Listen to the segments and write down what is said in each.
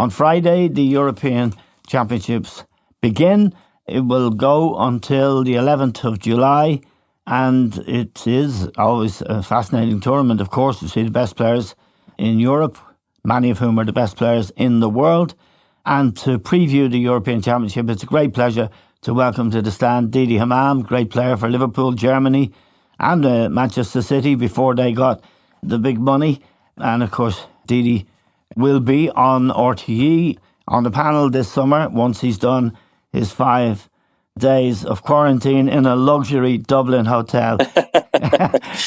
On Friday, the European Championships begin. It will go until the 11th of July, and it is always a fascinating tournament, of course, to see the best players in Europe, many of whom are the best players in the world. And to preview the European Championship, it's a great pleasure to welcome to the stand Didi Hamann, great player for Liverpool, Germany, and Manchester City before they got the big money. And of course, Didi will be on RTE on the panel this summer once he's done his 5 days of quarantine in a luxury Dublin hotel.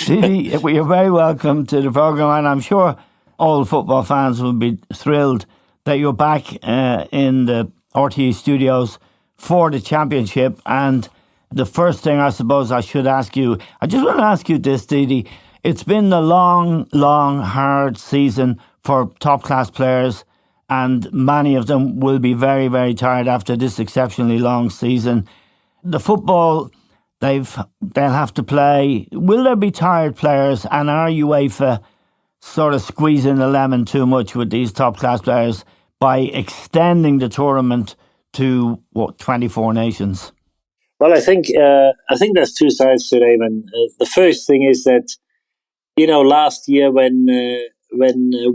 Didi, you're very welcome to the programme, and I'm sure all football fans will be thrilled that you're back in the RTE studios for the championship. And the first thing I suppose I should ask you, I just want to ask you this, Didi. It's been a long, hard season for top-class players, and many of them will be very, very tired after this exceptionally long season. The football they'll have to play, will there be tired players, and are UEFA sort of squeezing the lemon too much with these top-class players by extending the tournament to, 24 nations? Well, I think there's two sides to it, Eamon. The first thing is that, last year when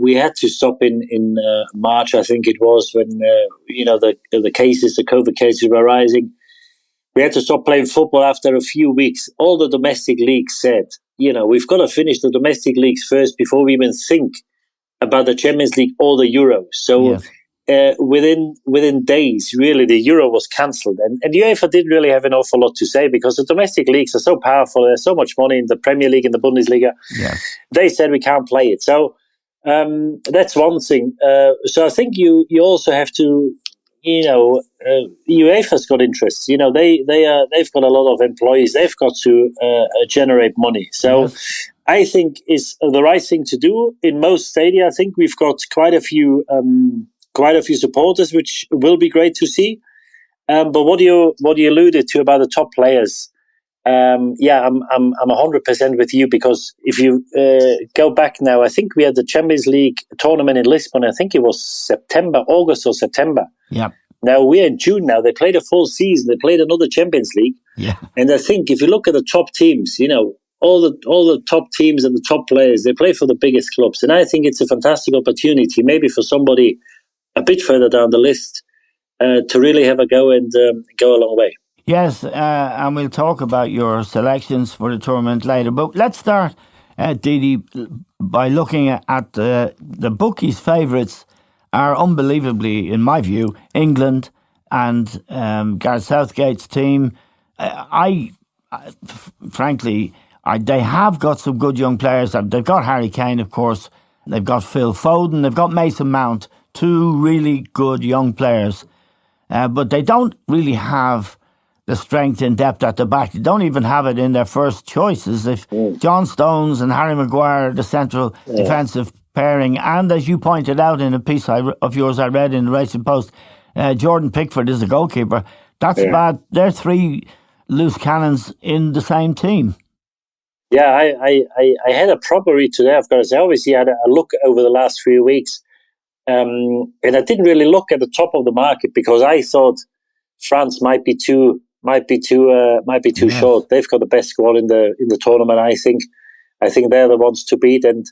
we had to stop in March, I think it was, when the cases, the COVID cases were rising, we had to stop playing football after a few weeks. All the domestic leagues said, we've got to finish the domestic leagues first before we even think about the Champions League or the Euro. So within days, really, the Euro was cancelled. And UEFA didn't really have an awful lot to say because the domestic leagues are so powerful. There's so much money in the Premier League and the Bundesliga. Yes. They said we can't play it. So that's one thing. So I think you also have to, UEFA's got interests. They've got a lot of employees. They've got to generate money. So I think it's the right thing to do in most stadia. I think we've got quite a few supporters, which will be great to see. But what you alluded to about the top players, I'm 100% with you, because if you go back now, I think we had the Champions League tournament in Lisbon. I think it was August or September. Yeah. Now we're in June now. They played a full season. They played another Champions League. Yeah. And I think if you look at the top teams, all the top teams and the top players, they play for the biggest clubs. And I think it's a fantastic opportunity, maybe for somebody a bit further down the list, to really have a go and go a long way. Yes, and we'll talk about your selections for the tournament later. But let's start, Didi, by looking at the bookies' favourites are unbelievably, in my view, England and Gareth Southgate's team. Frankly, they have got some good young players. They've got Harry Kane, of course. They've got Phil Foden. They've got Mason Mount, two really good young players. But they don't really have the strength in depth at the back. They don't even have it in their first choices. If John Stones and Harry Maguire are the central defensive pairing, and as you pointed out in a piece of yours I read in the Racing Post, Jordan Pickford is the goalkeeper. That's bad. They're three loose cannons in the same team. Yeah, I had a proper read today. I've got to say, obviously, I had a look over the last few weeks, and I didn't really look at the top of the market because I thought France might be too short. They've got the best squad in the tournament. I think they're the ones to beat. And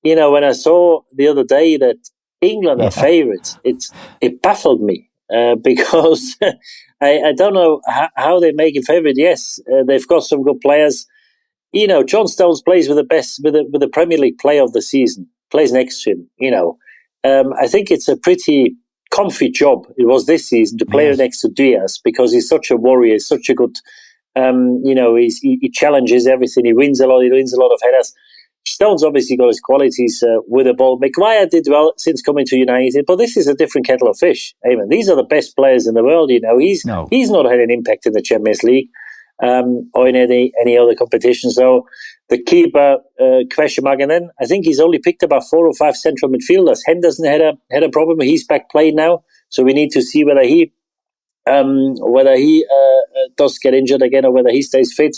when I saw the other day that England are favourites, it baffled me because I don't know how they make it favourite. Yes, they've got some good players. John Stones plays with the Premier League player of the season, plays next to him. I think it's a pretty comfy job. It was this season to play next to Diaz because he's such a warrior. He's such a good, he challenges everything. He wins a lot. He wins a lot of headers. Stones obviously got his qualities with the ball. Maguire did well since coming to United, but this is a different kettle of fish. Amen. These are the best players in the world. He's not had an impact in the Champions League or in any other competition. So the keeper, question mark. And then I think he's only picked about 4 or 5 central midfielders. Henderson had a problem. He's back playing now, so we need to see whether he does get injured again or whether he stays fit.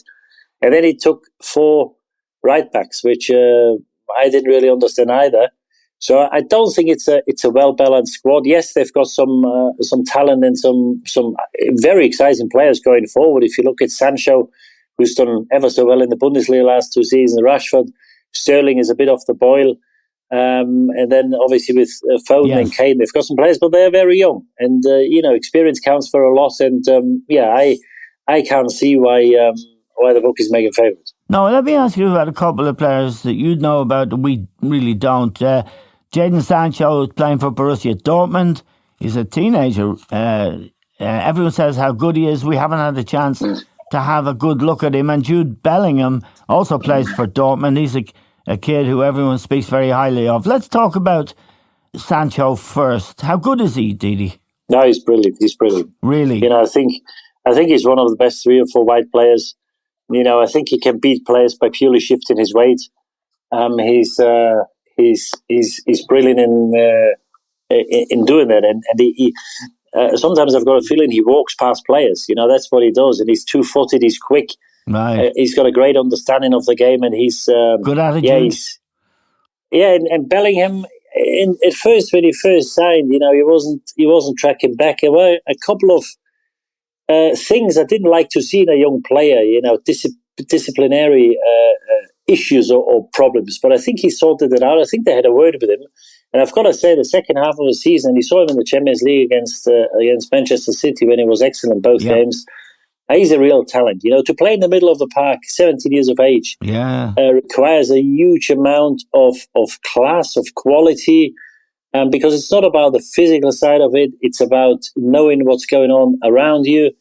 And then he took 4 right backs, which I didn't really understand either. So I don't think it's a well balanced squad. Yes, they've got some talent and some very exciting players going forward. If you look at Sancho, who's done ever so well in the Bundesliga last 2 seasons, Rashford, Sterling is a bit off the boil, and then obviously with Foden and Kane, they've got some players, but they're very young, and experience counts for a lot. And I can't see why the book is making favourites. Now, let me ask you about a couple of players that you know about that we really don't. Jadon Sancho is playing for Borussia Dortmund. He's a teenager. Everyone says how good he is. We haven't had a chance to have a good look at him. And Jude Bellingham also plays for Dortmund. He's a kid who everyone speaks very highly of. Let's talk about Sancho first. How good is he, Didi? No, he's brilliant. He's brilliant. Really? I think he's one of the best 3 or 4 wide players. I think he can beat players by purely shifting his weight. He's brilliant in doing that, and he sometimes I've got a feeling he walks past players. That's what he does, and he's 2-footed. He's quick. Right. He's got a great understanding of the game, and he's good attitude. And Bellingham. At first, when he first signed, he wasn't tracking back. There were a couple of things I didn't like to see in a young player, disciplinary issues or problems. But I think he sorted it out. I think they had a word with him. And I've got to say, the second half of the season, you saw him in the Champions League against Manchester City when he was excellent both games. He's a real talent. To play in the middle of the park, 17 years of age, requires a huge amount of class, of quality, because it's not about the physical side of it. It's about knowing what's going on around you.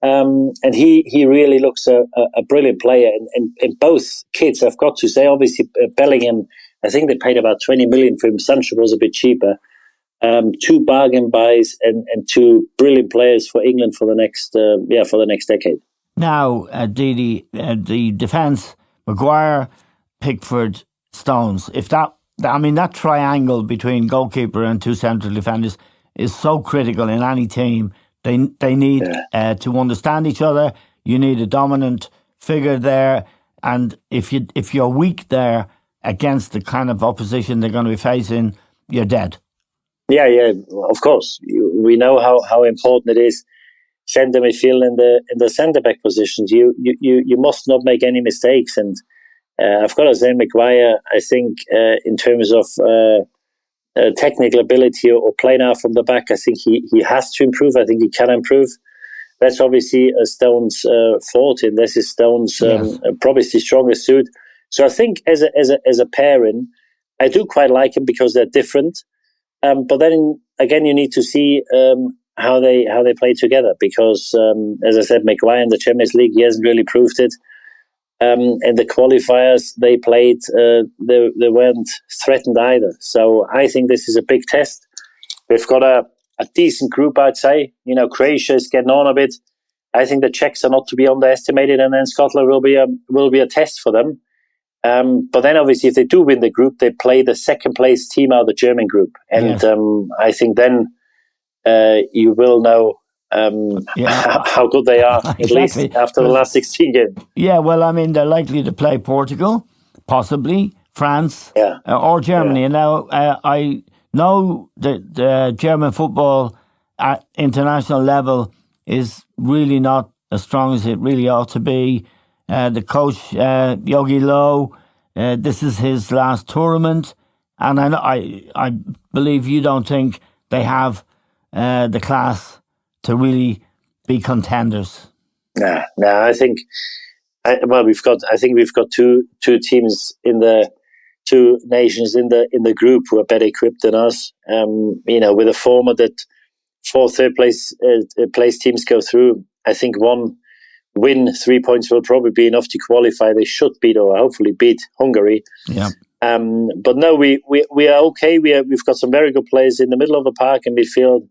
And he really looks a brilliant player. And both kids, I've got to say, obviously Bellingham, I think they paid about 20 million for him. Sancho was a bit cheaper. 2 bargain buys and 2 brilliant players for England for the next decade. Now, Didi, the defence, Maguire, Pickford, Stones. If that triangle between goalkeeper and 2 central defenders is so critical in any team. They need to understand each other. You need a dominant figure there, and if you're weak there against the kind of opposition they're going to be facing, you're dead. Yeah, of course. We know how important it is. Centre midfield in the centre back positions. You must not make any mistakes. And I've got to say, Maguire, I think in terms of technical ability or playing out from the back, I think he has to improve. I think he can improve. That's obviously Stone's forte, and this is Stone's probably his strongest suit. So I think as a pairing, I do quite like him because they're different. But then again, you need to see how they play together because, as I said, Maguire in the Champions League, he hasn't really proved it. And the qualifiers they played, they weren't threatened either. So I think this is a big test. They've got a decent group, I'd say. Croatia is getting on a bit. I think the Czechs are not to be underestimated, and then Scotland will be a test for them. But then, obviously, if they do win the group, they play the second place team out of the German group, and I think then you will know how good they are, at least after the last 16 games. Yeah, well, they're likely to play Portugal, possibly France, or Germany. And now I know that the German football at international level is really not as strong as it really ought to be. The coach, Jogi Löw, this is his last tournament, and I believe you don't think they have the class to really be contenders. No. I think we've got two teams in the 2 nations in the group who are better equipped than us. With a format that 4 third place teams go through, I think 1 win, 3 points will probably be enough to qualify. They should beat or hopefully beat Hungary. Yeah. But no, we are okay. We've got some very good players in the middle of the park in midfield.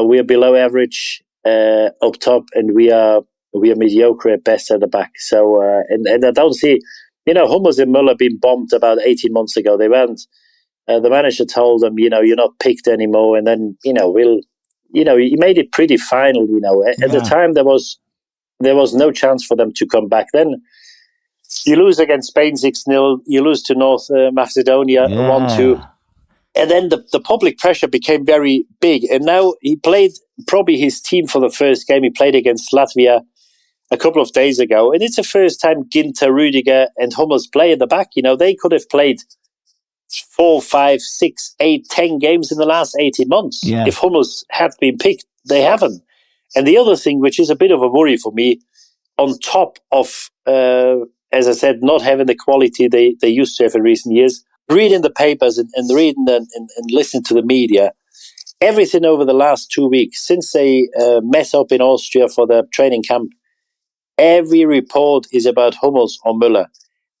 We are below average up top, and we are mediocre at best at the back. So and I don't see, Hummels and Müller being bombed about 18 months ago. They weren't. The manager told them, you're not picked anymore, and then he made it pretty final. At the time there was no chance for them to come back. Then you lose against Spain 6-0. You lose to North Macedonia 1-2. And then the public pressure became very big. And now he played probably his team for the first game. He played against Latvia a couple of days ago. And it's the first time Ginter, Rüdiger and Hummels play in the back. They could have played 4, 5, 6, 8, 10 games in the last 18 months. Yes. If Hummels had been picked, they haven't. And the other thing, which is a bit of a worry for me, on top of, as I said, not having the quality they used to have in recent years, reading the papers and reading and listening to the media, everything over the last 2 weeks, since they met up in Austria for the training camp, every report is about Hummels or Müller.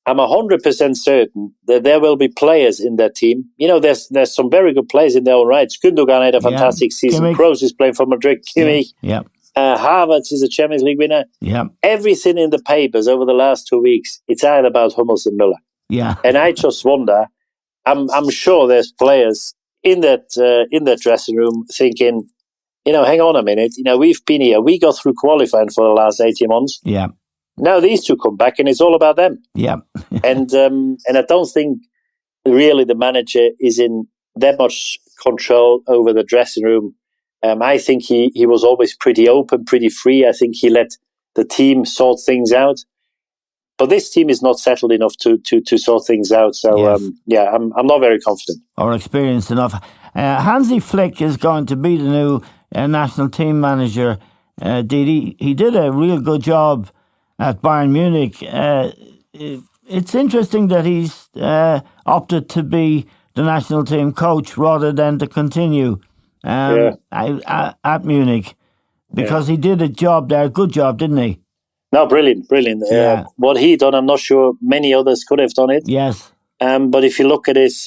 I'm 100% certain that there will be players in that team. There's some very good players in their own right. Gundogan had a fantastic season. Kroos is playing for Madrid. Kimmich. Yeah. Havertz is a Champions League winner. Yeah. Everything in the papers over the last 2 weeks, it's either about Hummels and Müller. Yeah. And I just wonder, I'm sure there's players in that dressing room thinking, hang on a minute. We've been here. We got through qualifying for the last 18 months. Yeah. Now these two come back and it's all about them. Yeah. and I don't think really the manager is in that much control over the dressing room. I think he was always pretty open, pretty free. I think he let the team sort things out. But this team is not settled enough to sort things out. So, yes. I'm not very confident. Or experienced enough. Hansi Flick is going to be the new national team manager. He did a real good job at Bayern Munich. It's interesting that he's opted to be the national team coach rather than to continue at Munich, because he did a job there, a good job, didn't he? No, brilliant. Yeah. What he done, I'm not sure many others could have done it. Yes. But if you look at his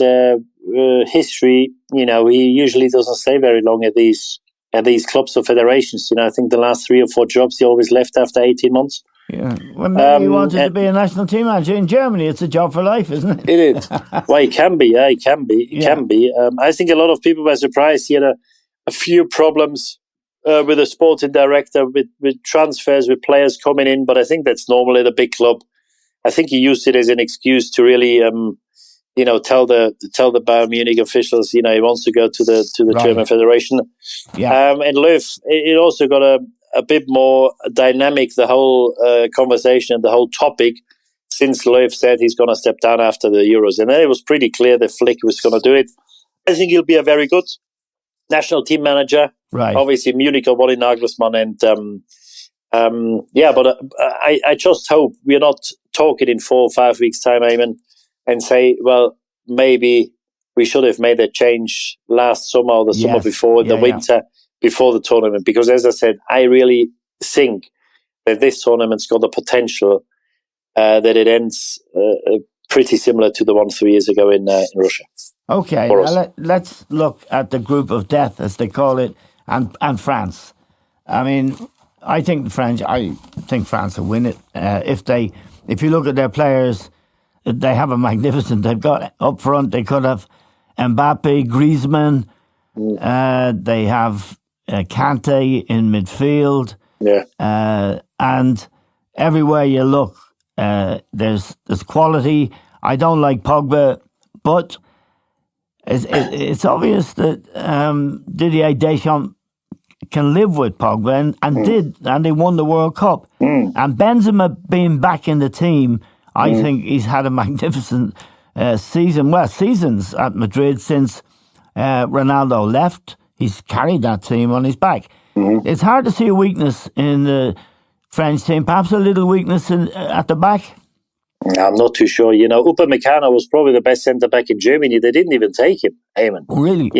history, he usually doesn't stay very long at these clubs or federations. I think the last 3 or 4 jobs he always left after 18 months. Yeah. Well, maybe he wanted to be a national team manager in Germany. It's a job for life, isn't it? It is. Well, it can be. Yeah, it can be. It can be. I think a lot of people were surprised. He had a few problems with a sporting director, with transfers, with players coming in. But I think that's normal at a big club. I think he used it as an excuse to really, tell the Bayern Munich officials, he wants to go to the Right. German Federation. Yeah. And Löw, it also got a bit more dynamic, the whole conversation, the whole topic, since Löw said he's going to step down after the Euros. And then it was pretty clear that Flick was going to do it. I think he'll be a very good national team manager. Right. Obviously, Munich are one in Nagelsmann. But I just hope we're not talking in 4 or 5 weeks' time, Eamon, and say, well, maybe we should have made a change last summer or the summer before, the winter, before the tournament. Because as I said, I really think that this tournament's got the potential that it ends pretty similar to the one 3 years ago in Russia. Okay, now let's look at the group of death, as they call it, and France. I mean, I think France will win it. If you look at their players, they have a magnificent. They've got up front. They could have Mbappe, Griezmann. They have Kante in midfield. Yeah. And everywhere you look, there's quality. I don't like Pogba, but it's obvious that Didier Deschamps can live with Pogba and they won the World Cup. And Benzema being back in the team, I think he's had a magnificent seasons at Madrid since Ronaldo left. He's carried that team on his back. It's hard to see a weakness in the French team, perhaps a little weakness at the back. I'm not too sure. Upamecano was probably the best centre back in Germany. They didn't even take him, Eamon. Really?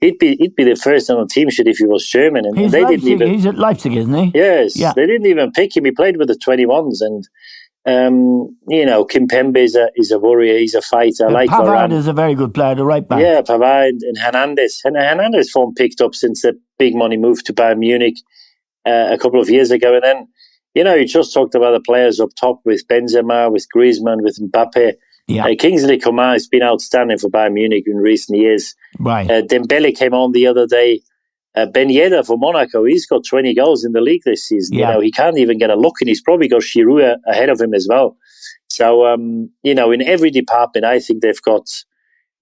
He'd be the first on the team sheet if he was German. And he's at Leipzig, isn't he? Yes. Yeah. They didn't even pick him. He played with the 21s. And, Kimpembe is a warrior. He's a fighter. Like Pavard is a very good player, the right back. Yeah, Pavard and Hernandez. And Hernandez form picked up since the big money moved to Bayern Munich a couple of years ago. And then, you just talked about the players up top with Benzema, with Griezmann, with Mbappe. Yeah. Kingsley Coman has been outstanding for Bayern Munich in recent years. Right. Dembele came on the other day. Ben Yedder for Monaco, he's got 20 goals in the league this season. Yeah. He can't even get a look, and he's probably got Giroud ahead of him as well. So, in every department, I think they've got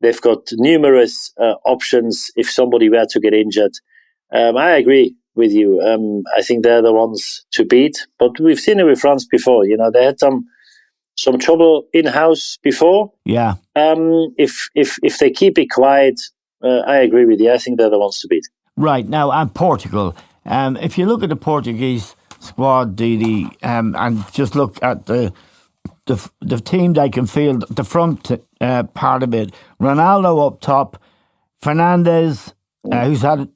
They've got numerous options if somebody were to get injured. I agree with you. I think they're the ones to beat. But we've seen it with France before. They had some trouble in-house before. Yeah. If they keep it quiet, I agree with you. I think they're the ones to beat. Right. Now, and Portugal. If you look at the Portuguese squad, Didi, and just look at the team they can field, the front part of it. Ronaldo up top, Fernandes, who's had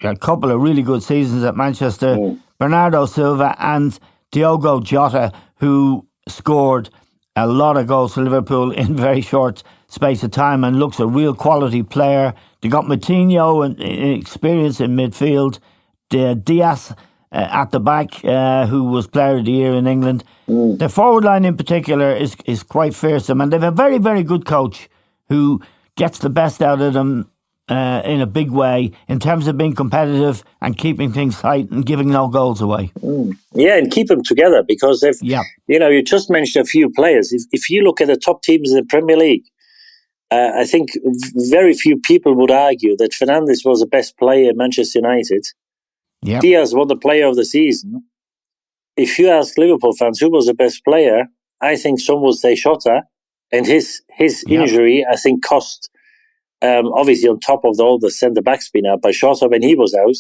a couple of really good seasons at Manchester, Bernardo Silva, and Diogo Jota, who scored a lot of goals for Liverpool in very short space of time and looks a real quality player. They got Moutinho and experience in midfield, Diaz at the back, who was Player of the Year in England. The forward line in particular is quite fearsome, and they've a very, very good coach who gets the best out of them in a big way in terms of being competitive and keeping things tight and giving no goals away. Yeah, and keep them together, because you just mentioned a few players. If you look at the top teams in the Premier League, I think very few people would argue that Fernandes was the best player at Manchester United. Yep. Diaz won the player of the season. If you ask Liverpool fans who was the best player, I think some will say Jota, and his injury, I think, cost, obviously on top of all the centre-backs being out, but Jota when he was out.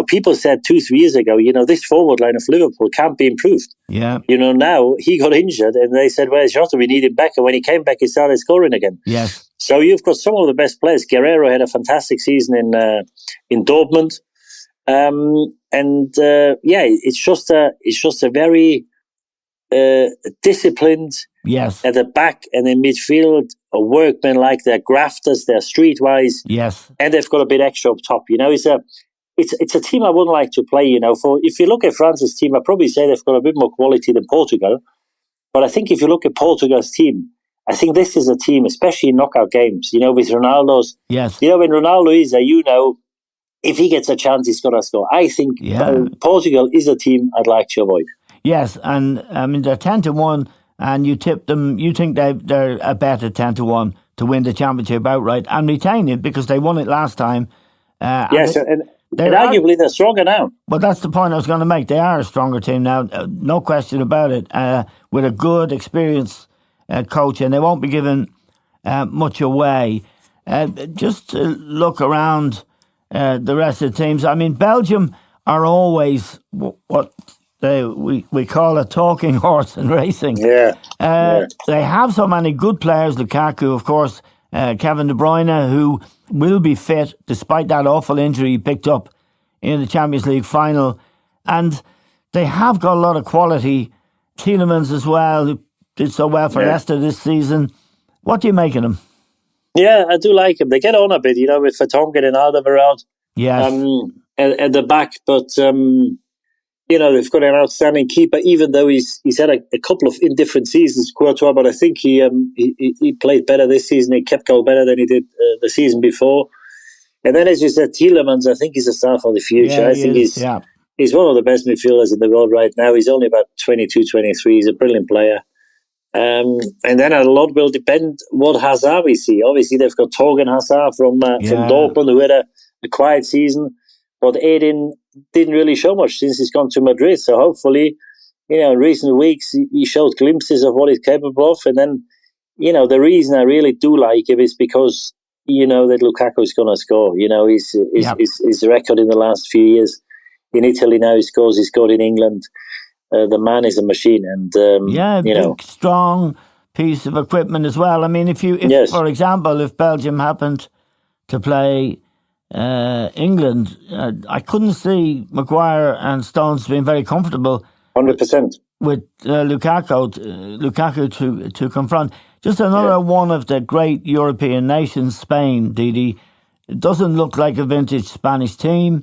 People said 2-3 years ago, this forward line of Liverpool can't be improved. Yeah. Now he got injured and they said, where's Jota? We need him back. And when he came back, he started scoring again. Yes. So you've got some of the best players. Guerrero had a fantastic season in Dortmund. It's just a very disciplined, yes, at the back and in midfield, a workman like they're grafters, they're streetwise, yes, and they've got a bit extra up top. It's a team I wouldn't like to play. For if you look at France's team, I'd probably say they've got a bit more quality than Portugal. But I think if you look at Portugal's team, I think this is a team, especially in knockout games. With Ronaldo's. Yes. When Ronaldo is there, if he gets a chance, he's going to score. I think Portugal is a team I'd like to avoid. Yes, and I mean they're 10-1, and you tip them. You think they're a bet at 10-1 to win the championship outright and retain it because they won it last time. Yes, and arguably they're stronger now. But that's the point I was going to make. They are a stronger team now, no question about it. With a good, experienced coach, and they won't be giving much away. Just to look around the rest of the teams. I mean, Belgium are always what we call a talking horse in racing. Yeah. They have so many good players. Lukaku, of course, Kevin De Bruyne, who will be fit despite that awful injury he picked up in the Champions League final. And they have got a lot of quality. Tielemans as well, who did so well for Leicester this season. What do you make of them? Yeah, I do like them. They get on a bit, with Vertonghen and Alderweireld. Yes. At the back, but they've got an outstanding keeper, even though he's had a couple of indifferent seasons, Courtois, but I think he played better this season. He kept goal better than he did the season before. And then, as you said, Tielemans, I think he's a star for the future. Yeah, I think he's one of the best midfielders in the world right now. He's only about 22, 23. He's a brilliant player. And then a lot will depend what Hazard we see. Obviously, they've got Torgan Hazard from Dortmund, who had a quiet season. But Aiden didn't really show much since he's gone to Madrid. So hopefully, in recent weeks, he showed glimpses of what he's capable of. And then, the reason I really do like him is because, that Lukaku is going to score. His record in the last few years in Italy now, he scored in England. The man is a machine. And, big, strong piece of equipment as well. I mean, for example, if Belgium happened to play England, I couldn't see Maguire and Stones being very comfortable 100% with Lukaku to confront. Just another one of the great European nations, Spain, Didi. It doesn't look like a vintage Spanish team.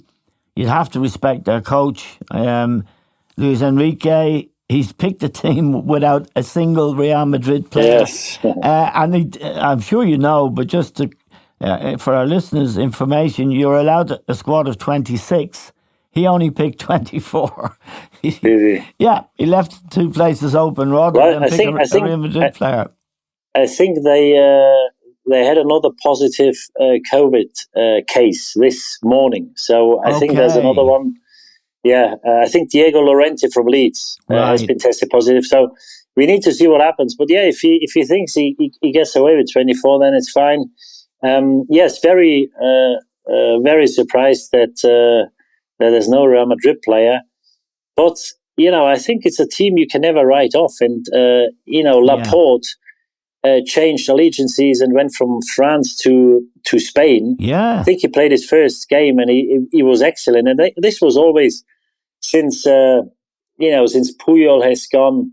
You'd have to respect their coach, Luis Enrique. He's picked a team without a single Real Madrid player. Yes. And I'm sure you know, but just to for our listeners' information, you're allowed a squad of 26. He only picked 24. He left two places open rather than pick a Real Madrid player. I think they had another positive COVID case this morning. So I think there's another one. Yeah, I think Diego Llorente from Leeds has been tested positive. So we need to see what happens. But yeah, if he thinks he gets away with 24, then it's fine. Yes, very surprised that there's no Real Madrid player. But I think it's a team you can never write off. And Laporte changed allegiances and went from France to Spain. Yeah, I think he played his first game and he was excellent. And this was always since Puyol has gone.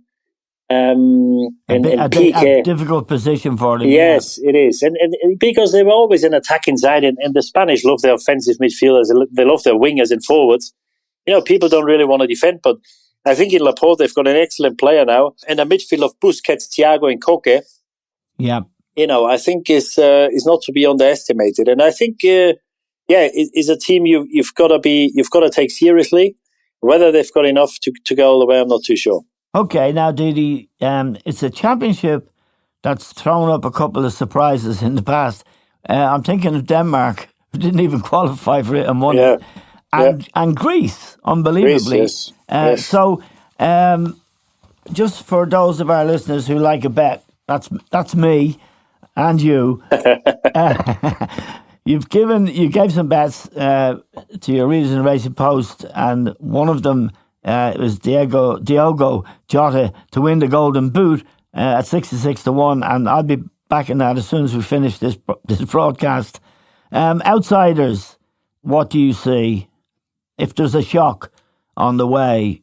And Piqué, a difficult position for them. Yes, it is, and because they were always an attacking side, and the Spanish love their offensive midfielders. They love their wingers and forwards. People don't really want to defend, but I think in Laporte they've got an excellent player now, and a midfield of Busquets, Thiago, and Koke. Yeah, I think is not to be underestimated, and I think is a team you've got to take seriously. Whether they've got enough to go all the way, I'm not too sure. Okay, now Didi, it's a championship that's thrown up a couple of surprises in the past. I'm thinking of Denmark, who didn't even qualify for it and won it. And Greece, unbelievably. Greece, yes. So, just for those of our listeners who like a bet, that's me and you. You gave some bets to your readers in the Racing Post, and one of them was Diogo Jota to win the Golden Boot at 66-1, and I'll be back in that as soon as we finish this broadcast. Outsiders, what do you see if there's a shock on the way?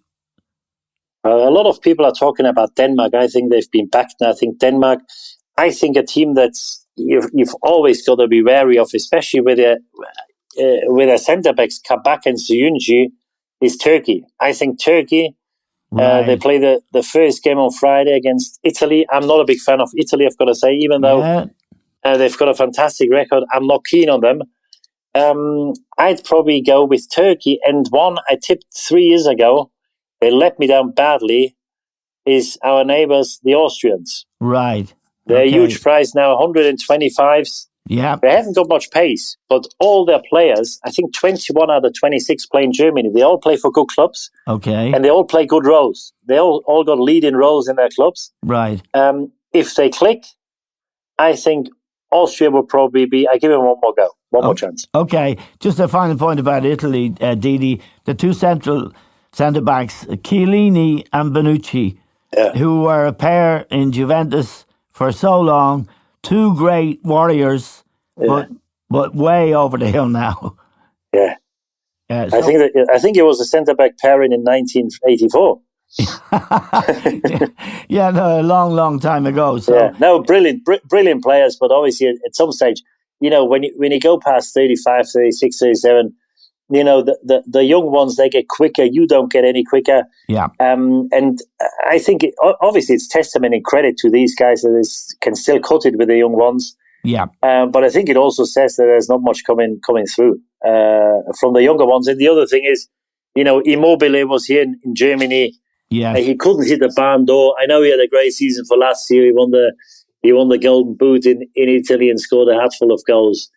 A lot of people are talking about Denmark. I think they've been backed now. I think Denmark, a team that's you've always got to be wary of, especially with their centre backs Kabak and Suyuncu, is Turkey. I think Turkey. They play the first game on Friday against Italy. I'm not a big fan of Italy, I've got to say, even though they've got a fantastic record. I'm not keen on them. I'd probably go with Turkey. And one I tipped 3 years ago, they let me down badly, is our neighbours, the Austrians. Right. They're a huge prize now, 125s. Yeah. They haven't got much pace, but all their players, I think 21 out of 26 play in Germany. They all play for good clubs. Okay. And they all play good roles. They all got leading roles in their clubs. Right. If they click, I think Austria will probably be, I give them one more go, more chance. Okay. Just a final point about Italy, Didi. The two centre-backs, Chiellini and Bonucci, who were a pair in Juventus for so long, two great warriors, but way over the hill now. Yeah. I think it was a centre-back pairing in 1984. A long time ago. So. No, brilliant players, but obviously at some stage, when you go past 35, 36, 37, the young ones, they get quicker. You don't get any quicker. Yeah. And I think obviously it's testament and credit to these guys that can still cut it with the young ones. Yeah. But I think it also says that there's not much coming through from the younger ones. And the other thing is, Immobile was here in Germany. Yeah. He couldn't hit the barn door. I know he had a great season for last year. He won the Golden Boot in Italy and scored a hatful of goals.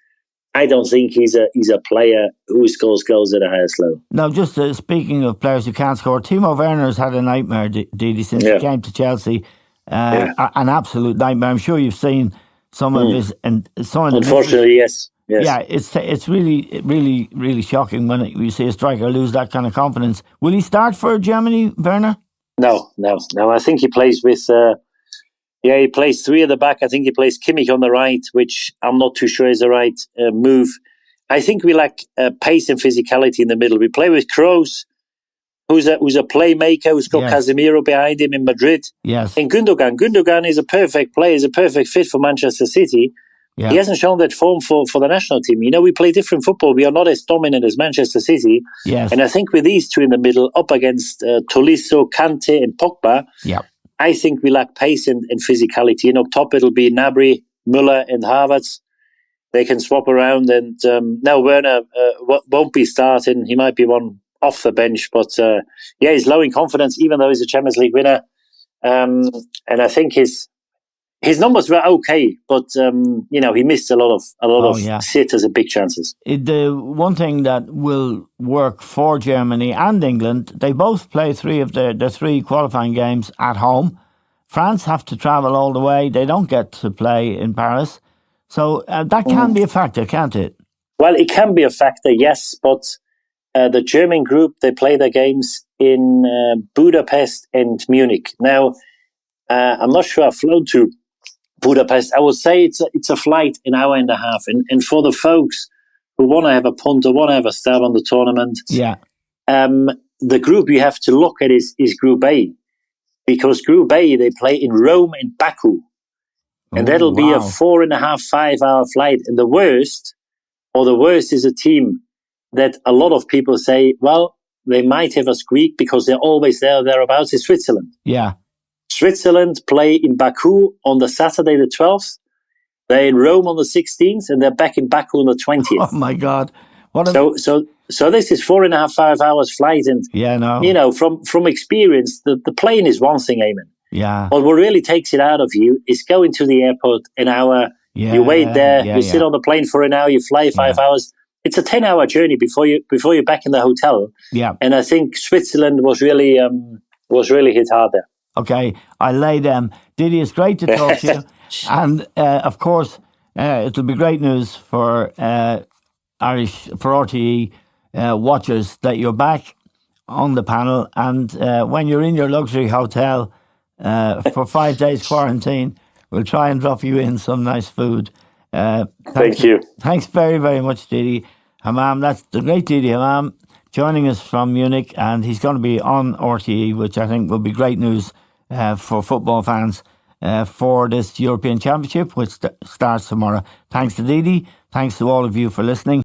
I don't think he's a player who scores goals at the highest level. No, just speaking of players who can't score, Timo Werner's had a nightmare, Didi, since he came to Chelsea. An absolute nightmare. I'm sure you've seen some of his and some of the. Unfortunately, yes. Yeah, it's really, really, really shocking when you see a striker lose that kind of confidence. Will he start for Germany, Werner? No. I think he plays with. He plays three at the back. I think he plays Kimmich on the right, which I'm not too sure is the right move. I think we lack pace and physicality in the middle. We play with Kroos, who's a playmaker, who's got Casemiro behind him in Madrid. Yes. And Gundogan is a perfect player, is a perfect fit for Manchester City. Yeah. He hasn't shown that form for the national team. We play different football. We are not as dominant as Manchester City. Yes. And I think with these two in the middle, up against Tolisso, Kante and Pogba, I think we lack pace and physicality. And up top, it'll be Gnabry, Müller and Havertz. They can swap around. And now Werner won't be starting. He might be one off the bench. But he's low in confidence, even though he's a Champions League winner. And I think his his numbers were okay, but he missed a lot of yeah. sitters and big chances. The one thing that will work for Germany and England, they both play three of their three qualifying games at home. France have to travel all the way. They don't get to play in Paris. So that can be a factor, can't it? Well, it can be a factor, yes, but the German group, they play their games in Budapest and Munich. Now, I'm not sure I've flown to Budapest. I would say it's a flight an hour and a half. And for the folks who want to have a punt or want to have a stab on the tournament, the group you have to look at is Group A. Because Group A, they play in Rome and Baku. And that'll be a 4.5, 5 hour flight. And the worst is a team that a lot of people say, well, they might have a squeak because they're always thereabouts, is Switzerland. Yeah. Switzerland play in Baku on the Saturday the 12th. They're in Rome on the 16th, and they're back in Baku on the 20th. Oh my God! So this is 4.5, 5 hours flight, and from experience, the plane is one thing, Eamon. Yeah. But what really takes it out of you is going to the airport an hour. Yeah, you wait there. You sit on the plane for an hour. You fly 5 hours. It's a 10-hour journey before you're back in the hotel. Yeah. And I think Switzerland was really hit hard there. Okay, I lay them. Didi, it's great to talk to you. And, of course, it'll be great news for RTE watchers that you're back on the panel. And when you're in your luxury hotel for 5 days quarantine, we'll try and drop you in some nice food. Thank you. Thanks very, very much, Didi Hamann. That's the great Didi Hamann joining us from Munich, and he's going to be on RTE, which I think will be great news for football fans for this European Championship, which starts tomorrow. Thanks to Didi. Thanks to all of you for listening.